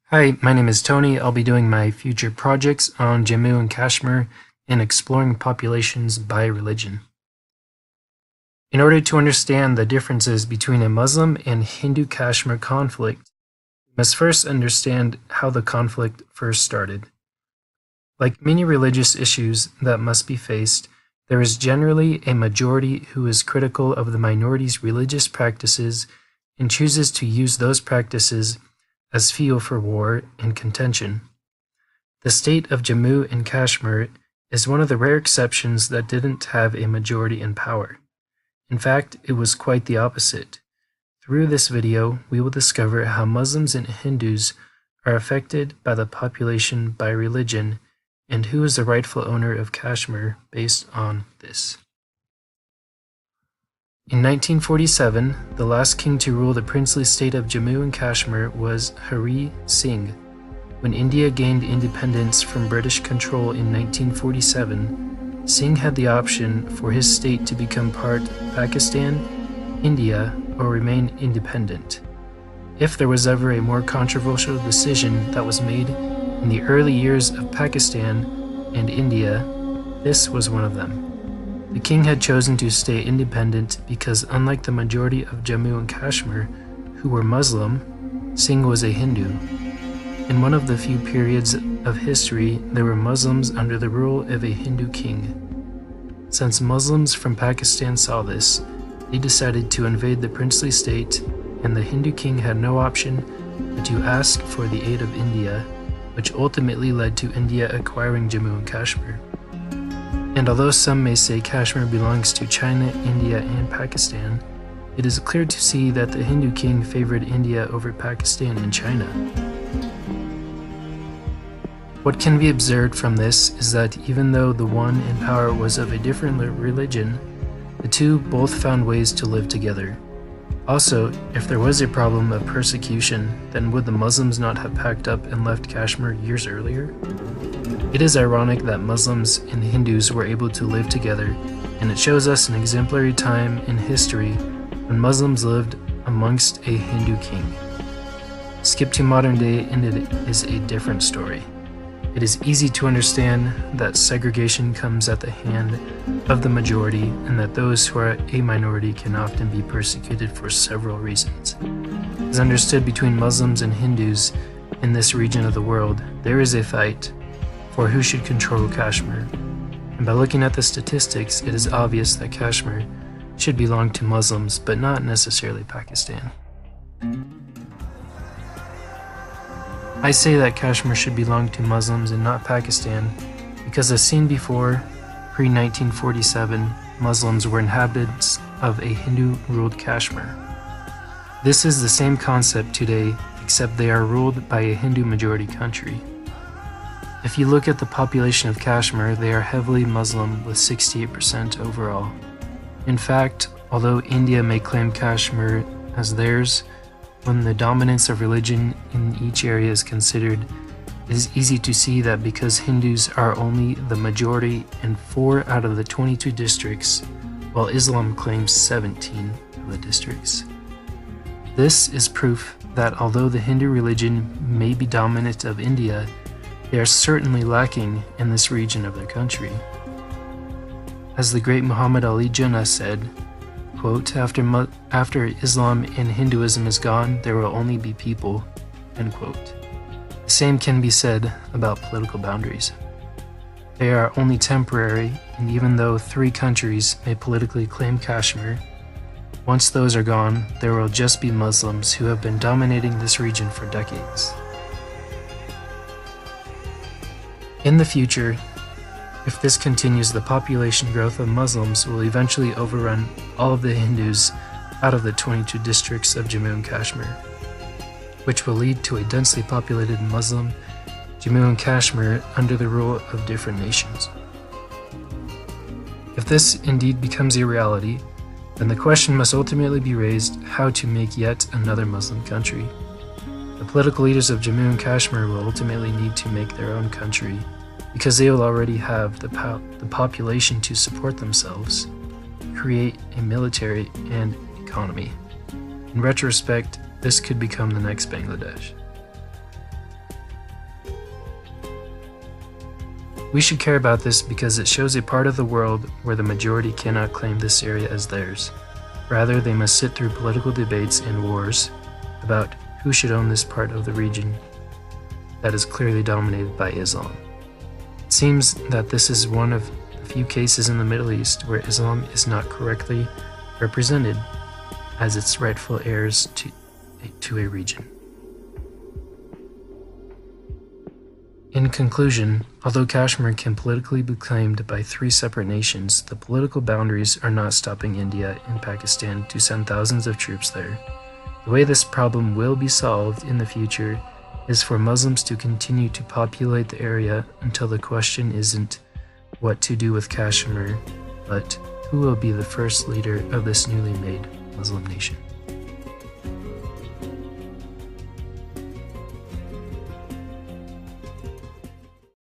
Hi, my name is Tony. I'll be doing my future projects on Jammu and Kashmir and exploring populations by religion. In order to understand the differences between a Muslim and Hindu Kashmir conflict, we must first understand how the conflict first started. Like many religious issues that must be faced, there is generally a majority who is critical of the minority's religious practices and chooses to use those practices as fuel for war and contention. The state of Jammu and Kashmir is one of the rare exceptions that didn't have a majority in power. In fact, it was quite the opposite. Through this video, we will discover how Muslims and Hindus are affected by the population by religion and who is the rightful owner of Kashmir based on this. In 1947, the last king to rule the princely state of Jammu and Kashmir was Hari Singh. When India gained independence from British control in 1947, Singh had the option for his state to become part Pakistan, India, or remain independent. If there was ever a more controversial decision that was made in the early years of Pakistan and India, this was one of them. The king had chosen to stay independent because, unlike the majority of Jammu and Kashmir, who were Muslim, Singh was a Hindu. In one of the few periods of history, there were Muslims under the rule of a Hindu king. Since Muslims from Pakistan saw this, they decided to invade the princely state, and the Hindu king had no option but to ask for the aid of India, which ultimately led to India acquiring Jammu and Kashmir. And although some may say Kashmir belongs to China, India, and Pakistan, it is clear to see that the Hindu king favored India over Pakistan and China. What can be observed from this is that even though the one in power was of a different religion, the two both found ways to live together. Also, if there was a problem of persecution, then would the Muslims not have packed up and left Kashmir years earlier? It is ironic that Muslims and Hindus were able to live together, and it shows us an exemplary time in history when Muslims lived amongst a Hindu king. Skip to modern day and it is a different story. It is easy to understand that segregation comes at the hand of the majority and that those who are a minority can often be persecuted for several reasons. As understood between Muslims and Hindus in this region of the world, there is a fight for who should control Kashmir. And by looking at the statistics, it is obvious that Kashmir should belong to Muslims, but not necessarily Pakistan. I say that Kashmir should belong to Muslims and not Pakistan because, as seen before, pre-1947, Muslims were inhabitants of a Hindu-ruled Kashmir. This is the same concept today, except they are ruled by a Hindu-majority country. If you look at the population of Kashmir, they are heavily Muslim with 68% overall. In fact, although India may claim Kashmir as theirs, when the dominance of religion in each area is considered, it is easy to see that because Hindus are only the majority in 4 out of the 22 districts, while Islam claims 17 of the districts. This is proof that although the Hindu religion may be dominant of India, they are certainly lacking in this region of their country. As the great Muhammad Ali Jinnah said, quote, after Islam and Hinduism is gone, there will only be people, end quote. The same can be said about political boundaries. They are only temporary, and even though 3 countries may politically claim Kashmir, once those are gone, there will just be Muslims who have been dominating this region for decades. In the future, if this continues, the population growth of Muslims will eventually overrun all of the Hindus out of the 22 districts of Jammu and Kashmir, which will lead to a densely populated Muslim Jammu and Kashmir under the rule of different nations. If this indeed becomes a reality, then the question must ultimately be raised how to make yet another Muslim country. The political leaders of Jammu and Kashmir will ultimately need to make their own country because they will already have the population to support themselves, create a military and economy. In retrospect, this could become the next Bangladesh. We should care about this because it shows a part of the world where the majority cannot claim this area as theirs. Rather, they must sit through political debates and wars about who should own this part of the region that is clearly dominated by Islam. It seems that this is one of the few cases in the Middle East where Islam is not correctly represented as its rightful heirs to a region. In conclusion, although Kashmir can politically be claimed by 3 separate nations, the political boundaries are not stopping India and Pakistan to send thousands of troops there. The way this problem will be solved in the future is for Muslims to continue to populate the area until the question isn't what to do with Kashmir, but who will be the first leader of this newly made Muslim nation.